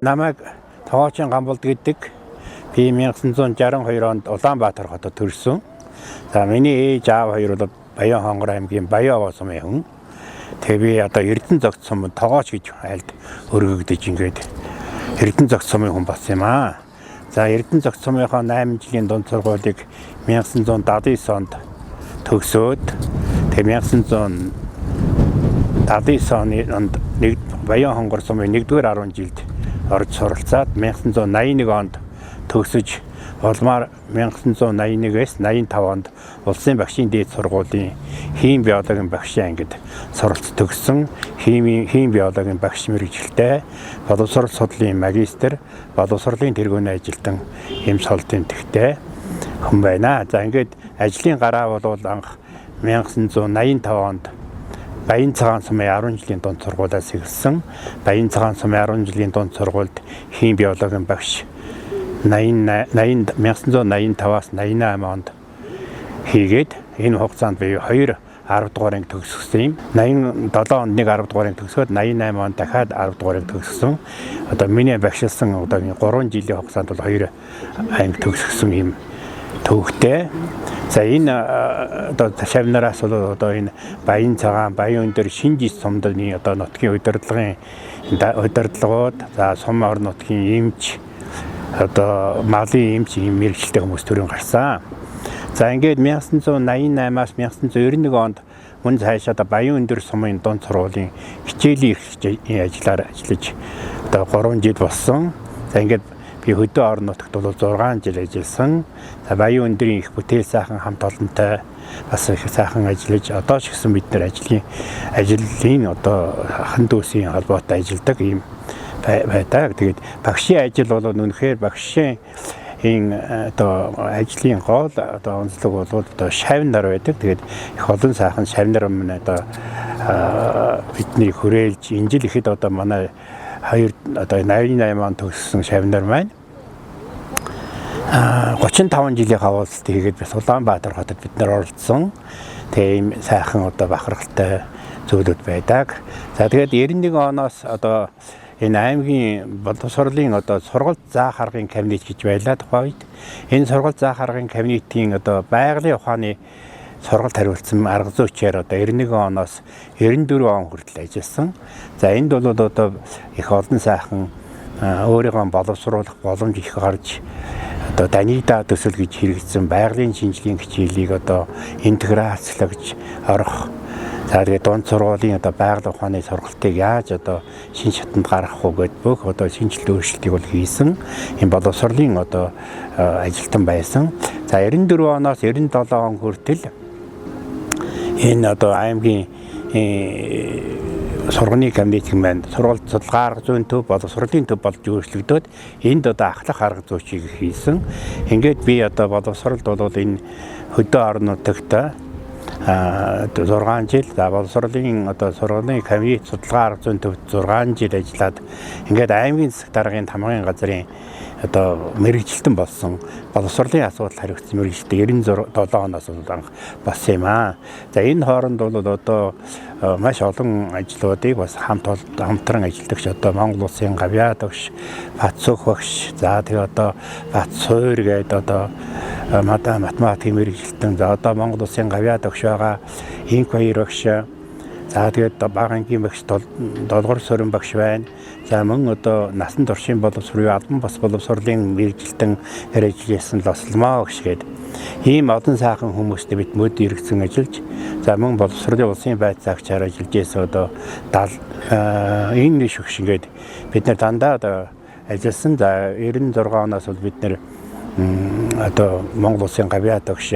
Намайг Тоогоочин Гамболд гэдэг би 1962 онд Улаанбаатар хотод төрсөн. За миний ээж аав хоёр бол Баян Хонгор аймгийн Баян Овоо сумын хүн. Тэгээ би одоо Эрдэнэ зогц сум Тоогооч гэж айлд өргөгдөж ингээд Эрдэнэ зогц сумын хүн болсон юм аа. За Эрдэнэ зогц сумынхаа 8 жилийн дунд сургуулийг 1979 онд төгсөөд тэгээ 1979 онд Баян Хонгор сумын 1-р 10 жилд орж суралцаад 1981 онд төгсөж улмаар 1981-ээс 85 онд улсын багшийн дээд сургуулийн хим биологийн багшийн ангид суралц төгссөн хим биологийн багш мэргэжилтэй боловсрол судлалын магистр боловсролын тэргүүний ажилтан эм солтын тэгтэй хүн байна. За ингээд ажлын гараа бол анх 1985 онд Баян цагаан сумын 10 жилийн дунд сургуулиас эхэлсэн. Баян цагаан сумын 10 жилийн дунд сургуульд хим биологийн багш 1985-аас 88 онд хийгээд энэ хугацаанд би 2 10 дугаарыг төгсгсөн юм. 87 онд нэг 10 дугаарыг төгсөөд 88 онд дахиад 10 дугаарыг төгссөн. Одоо миний багшилсан одоо 3 жилийн хугацаанд бол 2 анги төгсгсөн юм төвхтэй. За энэ одоо шавнараас бол одоо энэ Баян цагаан, Баян өндөр шинжис сумдны одоо нутгийн удирдлагууд, за сум орон нутгийн эмч, одоо малын эмч ийм мэргэжилтэй хүмүүс төрийн гарсан. За ингээд 1988-аас 1991 онд мөн цаашаа одоо Баян өндөр сумын дунд сургуулийн хичээлийн эрхлэгчийн ажиллаар ажиллаж одоо 3 жил болсон. За ингээд би хөдөө орон нутагт бол 6 жил ажилласан. За Баян өндрийн их бүтээл сайхан хамт олонтой бас их сайхан ажиллаж одоо ч гэсэн бид нар ажлын одоо хан дүүсийн холбоотой ажилладаг юм байдаг. Тэгээд багшийн ажил бол үнэхээр багшийн одоо ажлын гол одоо онцлог бол одоо шавнар байдаг. Тэгээд их олон сайхан шавнар мөн одоо бидний хүрээлж энэ жил ихэд одоо манай хоёр одоо 88 онд төгссөн шавнар маань 35 жилийн хавуулт хийгээд бас Улаанбаатар хотод бид нар оролцсон. Тэгээ ийм сайхан одоо бахархалтай зүйлүүд байдаг. За тэгээд 91 оноос одоо энэ аймгийн боловсролын одоо сургалт заах аргын кабинет гэж байлаа тухай үед. Энэ сургалт заах аргын кабинетийн одоо байгалийн ухааны сургалт хариулсан арга зүйчээр одоо 91 оноос 94 он хүртэл ажилласан. За энд бол одоо их олон сайхан өөрийгөө боловсруулах боломж их гарч одоо Данида төсөл гэж хэрэгжсэн байгалийн шинжилгээний хичээлийг одоо интеграцлогч орох. За тэгээд дунд сургуулийн одоо байгалийн ухааны сургалтыг яаж одоо шин шатанд гаргах уу гэд бүх одоо шинжилт өөрчлөлтийг бол хийсэн. Энэ боловсролын одоо ажилтан байсан. За 94 оноос 97 он хүртэл энэ одоо аймгийн сургуулийн кабинет маань сургалт судалгаа арга зүйн төв боловсролын төв болж өөрчлөгдөөд энд одоо ахлах арга зүйчийг хийсэн. Ингээд би одоо боловсролд бол энэ хөдөө орон нутагт 6 жил, за боловсролын одоо сургуулийн кабинет судалгаа арга зүйн төвд 6 жил ажиллаад ингээд аймгийн засаг даргын тамгын газрын одоо мэргэжилтэн болсон боловсролын асуудал хариуцсан мэргэжилтээ 97 оноос анх болсон юм аа. За энэ хооронд бол одоо маш олон ажлуудыг бас хамтран ажиллагч одоо Монгол Улсын гавьяа багш, Бацөх багш, за тэгээ одоо Бац суур гэдэг одоо математикийн мэргэжилтэн, за одоо Монгол Улсын гавьяа багш байгаа, инк баяр багш, за тэгээд багангийн багш, долгор сөрөн багш байна. За мөн одоо насан туршийн боловсролын албан бус боловсролын мэргэжилтэн ажилласан Лосломоо багш гэдэг ийм олон сайхан хүмүүстэй бид мөд иргэсэн ажиллаж, за мөн боловсролын улсын байцаагчаар ажиллаж байсан одоо энэ шүгш ингээд бид нар дандаа одоо ажилласан. За 96 оноос бол бид нар одоо Монгол Улсын гавьяа багш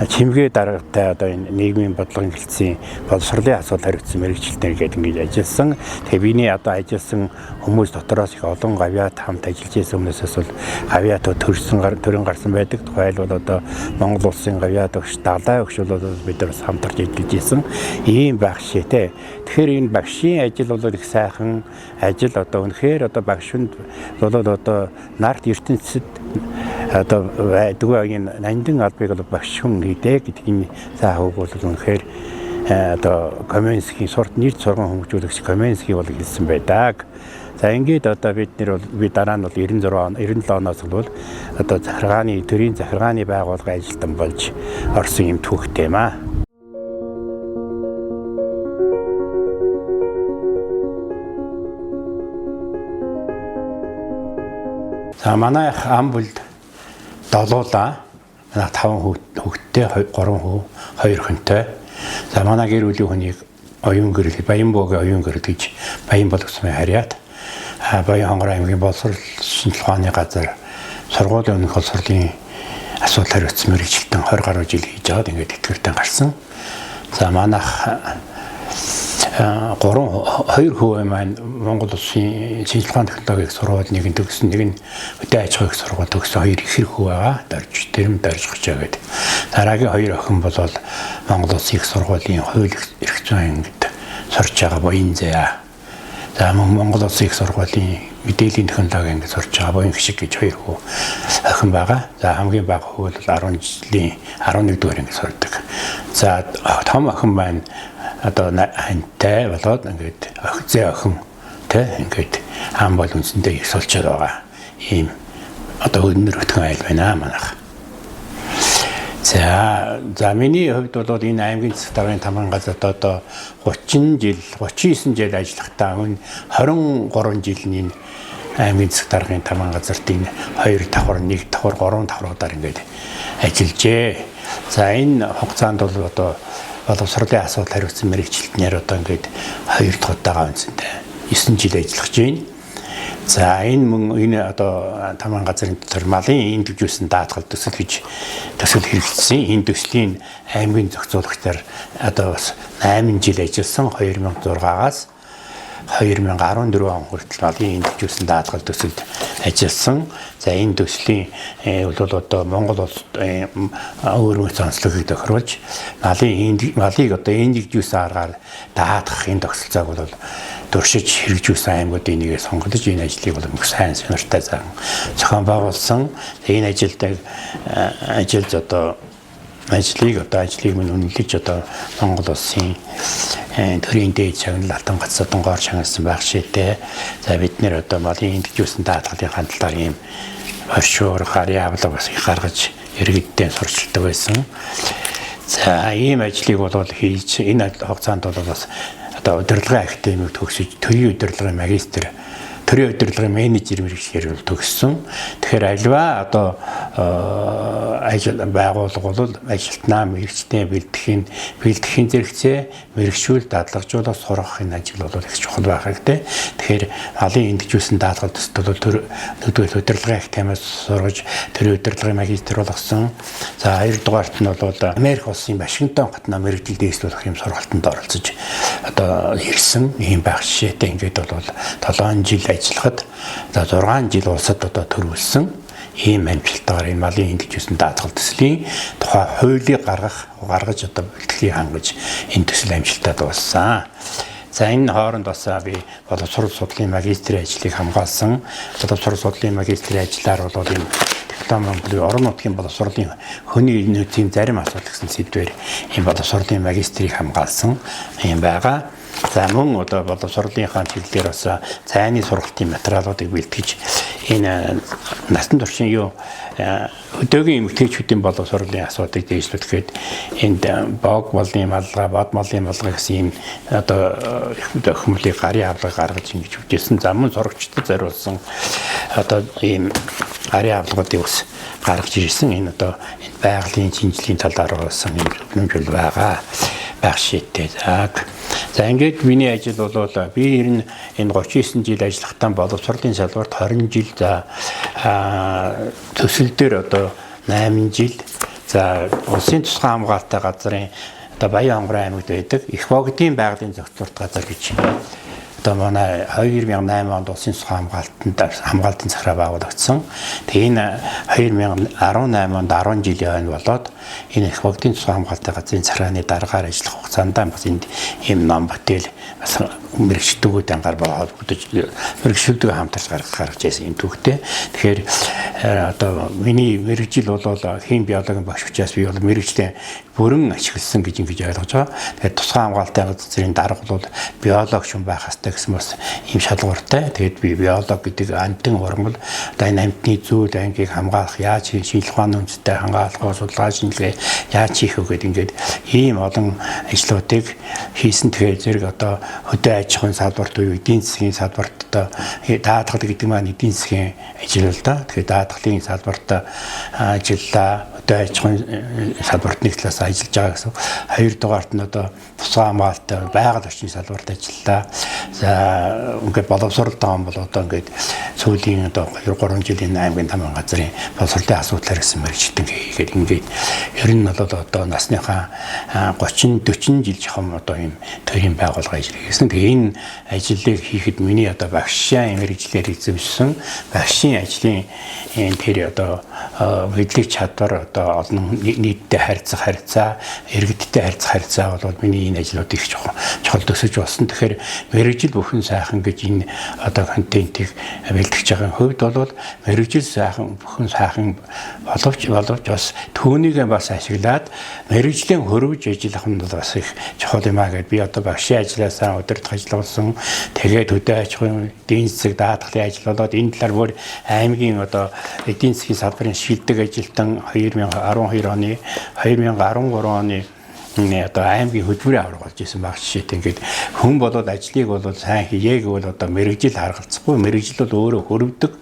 чимгээ даргатай одоо энэ нийгмийн бодлогын хэлтсийн боловсролын асуудал хариуцсан мэргэжилтээр гээд ингэж ажилласан. Тэгээ биний одоо ажилласан хүмүүс дотроос их олон гавьяат хамт ажиллаж байсан хүмүүсээс бол гавьяатууд төрийн гарсан байдаг. Тухайлбал одоо Монгол Улсын гавьяа багш Далай багш бол бид нар хамтарч ажиллаж байсан. Ийм багш тий. Тэгэхээр энэ багшийн ажил бол их сайхан ажил одоо үнэхээр одоо багшинд бол одоо нарт ертөнцид одоо дүүгийн нандин албыг бол багш хүн хийдэг гэдгийг заах үг бол үнэхээр одоо Каменский сурт нийт сургууль хөгжүүлэгч Каменский бол хэлсэн байдаг. За ингээд одоо бид дараа нь бол 97 оноос бол одоо захиргааны төрийн захиргааны байгууллагын ажилтан болж орсон юм түүхтэй юм аа. За манай ам бүлд долуулаа. Манай 5 хүүхэдтэй 3 хүү 2 хүнтэй. За манай гэр бүлийн хүнийг оюун гэрэл Баянбоогийн оюун гэрэл гэж Баянбол гэсэн харьяат Баян хонгор аймгийн боловсрол шинжилгээ ухааны газар сургуулийн өмнөх боловсролын асуудал хариуцсан мэргэжилтэн 20 гаруй жил хийж байгаад ингээд итгэвртэй гарсан. За манайх 2 хүү маань Монгол Улсын шинжилгээ ухааны технологийн сургууль нэг нь төгссөн, нэг нь хөдөө аж ахуйн сургууль төгссөн 2 ихэр хүү байгаа. Тэрэм дөржих чагаад. Дараагийн 2 охин бол Монгол Улсын их сургуулийн хууль эрх зүйн ангид сурч байгаа Буян Заяа. За Монгол Улсын их сургуулийн мэдээллийн технологийн ангид сурч байгаа Буян Хишиг гэж 2 хүү охин байгаа. За хамгийн бага хүү бол 10 жилийн 11 дугаар ангид сурдаг. За том охин маань одоо хантай болоод ингээд зэ охин тэ ингээд ам бол үндсэндээ их сулчаад байгаа. Ийм одоо өнөр өтгөн айл байна манайх. За миний хувьд бол энэ аймгийн засаг даргын тамган газарт одоо 39 жил ажиллахдаа өмнө 23 жил энэ аймгийн засаг даргын тамган газарт энэ 2 давхар 1 давхар 3 давхруудаар ингээд ажиллажээ. За энэ хугацаанд бол одоо боловсролын асуудал хариуцсан мэргэжилтнээр одоо ингээд 2 дахь удаага үндсэндээ 9 жил ажиллаж байна. За энэ одоо тамган газрын дотор малын индивжүүлсэн даатгал төсөл гэж төсөл хэрэгжсэн. Энэ төслийн аймгийн зохицуулагчдаар одоо бас 8 жил ажилласан 2006-аас 2014 он хүртэл малын индивжүүлсэн даатгал төсөлд ажилласан. За энэ төслийн бол одоо Монгол улс өөрийн онцлогийг тохируулж малыг одоо индивжүүлсэн аргаар даатгах энэ тогтолцоог бол туршиж хэрэгжүүлсэн аймагуудын нэгээ сонгогдож энэ ажлыг бол сайн сонирхтой зохион байгуулсан. Энэ ажлыг минь үнэлж одоо Монгол улсын төрийн дээд шагнал Алтан гацсадын гоор шагналсан байх шийдээ. За бид нэр одоо малын индивжүүлсэн даатгалын хандлаар ийм оршуур гарын авлага бас их гаргаж иргэддээ сурчилдаг байсан. За ийм ажлыг бол хийж энэ хугацаанд бол бас одоо удирдлагын академик төгсөж төрийн удирдлагын магистр төрийн удирдлагын менежер мэргэжлэр төгссөн. Тэгэхээр альва одоо ажил байгууллага бол ажилтнаа мэргэжтэй бэлтгэхийн зэрэгцээ мэргэжүүл даатлагжуулах сургах энэ ажил бол их чухал байх хэрэгтэй. Тэгэхээр малын индивжүүлсэн даатгал төсөлд бол нэгдүгээр удирдлагын академиас сургаж төрийн удирдлагын магистр болгосон. За 2 дугаарт нь бол Америк улсын Вашингтон хотно мэргэжил дэвшлүүлэх юм сургалтанд оролцож одоо ирсэн ийм байх жишээтэй ингээд бол 7 жил ажиллахад за 6 жил улсад одоо төрүүлсэн ийм амжилттайгаар энэ малын индивжүүлсэн даатгал төслийн тухай хуулийг гаргаж одоо бэлтгэхийг хангаж энэ төсөл амжилттай дууссан. За энэ хооронд бас би боловсрол судлалын магистрийн ажлыг хамгаалсан. Боловсрол судлалын магистрийн ажлаар бол энэ Монголын орон нутгийн боловсролын хүний нөөцийн зарим асуудал гэсэн сэдвээр энэ боловсролын магистрийг хамгаалсан юм байгаа. За мөн одоо боловсролынхаа чиглэлээр бас цайны сургалтын материалуудыг бэлтгэж энэ насан туршийн хөдөөгийн эмэгтэйчүүдийн боловсролын асуудыг дэвшлүүлэхэд энд бог малын малгай, бод малын малгай гэсэн ийм одоо хөмлөлийн гарын авлага гаргаж ингэж хөгжүүлсэн. За мөн сурагчдад зориулсан одоо ийм гарын авлагуудыг ус гаргаж ирсэн. Энэ одоо байгалийн шинжилгээний талаар болсон юм зөвлөмжөл байгаа байх шийдтэй. За ингээд миний ажил бол би энэ 39 жил ажиллахтаа боловсролын салбарт 20 жил за төсөл дээр одоо 8 жил за улсын тусгай хамгаалалттай газрын одоо Баян хонгор аймагт байдаг их богдын байгалийн зохицуулалт газар гэж одоо манай 2008 онд улсын тусгай хамгаалалт хамгаалтанд хамгаалтын захираа байгуулагдсан. Тэгээ энэ 2018 онд 10 жилийн хойно болоод энэ их багтын тусгай хамгаалтын газрын захирааны дараагаар ажиллах хугацаанд бас энд ийм ном бүтээл бас мэрэгчлэгүүд ангаар холбогдож мэрэгчлэгтэй хамтарч гаргаж байсан юм түүхтэй. Тэгэхээр одоо миний мэрэгжил бол хим биологийн багш учраас би бол мэрэгчлийн бүрэн ашигласан гэж ингэж ойлгож байгаа. Тэгэхээр тусгай хамгаалтын газрын дарга бол биолог шин байх хэрэгтэй гэсэн бас ийм шалгууртай. Тэгээд би биолог гэдэг амтын уран бол одоо энэ амтны зүйл ангийг хамгаалах, яаж шинжилгээ ухааны үндэстэй хангаалах, судалгаа шинжилгээ яаж хийх вэ гэдэг ингээд ийм олон ажлуудыг хийсэн. Тэгэхээр зэрэг одоо хөдөө аж ахуйн салбарт уу, эдийн засгийн салбарт одоо даатгал гэдэг маань эдийн засгийн ажил л да. Тэгэхээр даатгалын салбарт ажиллаа, хөдөө аж ахуйн салбарт нэг талаас ажиллаж байгаа гэсэн. Хоёрдугаарт нь одоо тусгай хамгаалалттай байгаль орчны салбарт ажиллаа. За ингээд боловсрол даан бол одоо ингээд сүүлийн одоо 2-3 жилийн аймгийн тамирын газрын боловсролын асуудлаар гэсэн мэргэжилтэн хийгээд ингээд ер нь бол одоо насныхаа 30-40 жил жахам одоо ийм төрийн байгууллага ажилласан. Тэгээ энэ ажлыг хийхэд миний одоо багшийн мэргэжлэр эзэмшсэн багшийн ажлын тэр одоо мэдлэг чадвар одоо олон нийтдээ харьцаа, иргэдтэй харьцаа бол миний энэ ажлууд их чухал төсөж болсон. Тэгэхээр мэргэжил бүхэн сайхан гэж энэ одоо контентийг бэлтгэж байгаа хувьд бол мэргэжил сайхан бүхэн сайхан боловч бас түүнийг бас ашиглаад мэргэжлийн хөрвж ажиллах нь бас их чухал юм аа гэд би одоо багшийн ажилласаа удирдах ажил болсон. Тэгээд хөдөө аж ахуйн эдийн засаг даатгалын ажил болоод энэ талаар бүр аймгийн одоо эдийн засгийн салбарын шилдэг ажилтан 2012 оны 2013 оны одоо аймгийн хөтөлбөрийн авраг болж исэн баг жишээтэй ингээд хүн болоод ажлыг бол сайн хийе гэвэл одоо мэрэгжил харгалцахгүй мэрэгжил бол өөрөө хөрвдөг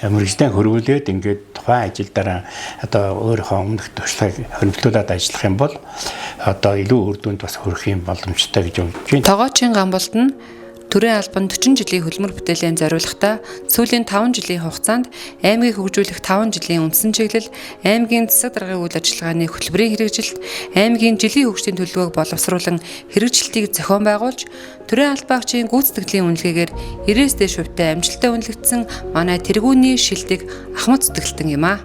мэрэгжлийн хөрвүүлээд ингээд тухайн ажилдаа одоо өөрийнхөө өмнөх туршлагыг хөрвүүлээд ажиллах юм бол одоо илүү үр дүнд бас хүрэх юм боломжтой гэж үзэж байна. Тогоочийн Гамболд нь төрийн албан 40 жилийн хөдөлмөр бүтээлийн зориулалтаа сүүлийн 5 жилийн хугацаанд аймгийг хөгжүүлэх 5 жилийн үндсэн чиглэл, аймгийн засаг даргын үйл ажиллагааны хөтөлбөрийн хэрэгжилт, аймгийн жилийн хөгжлийн төлөвлөгөөг боловсруулан хэрэгжилтийг зохион байгуулж, төрийн албаагчийн гүйцэтгэлийн үнэлгээгээр 90-с дээш хувьтай амжилттай үнэлэгдсэн манай тэргүүний шилдэг Ахмад Зүтгэлтэн юм а.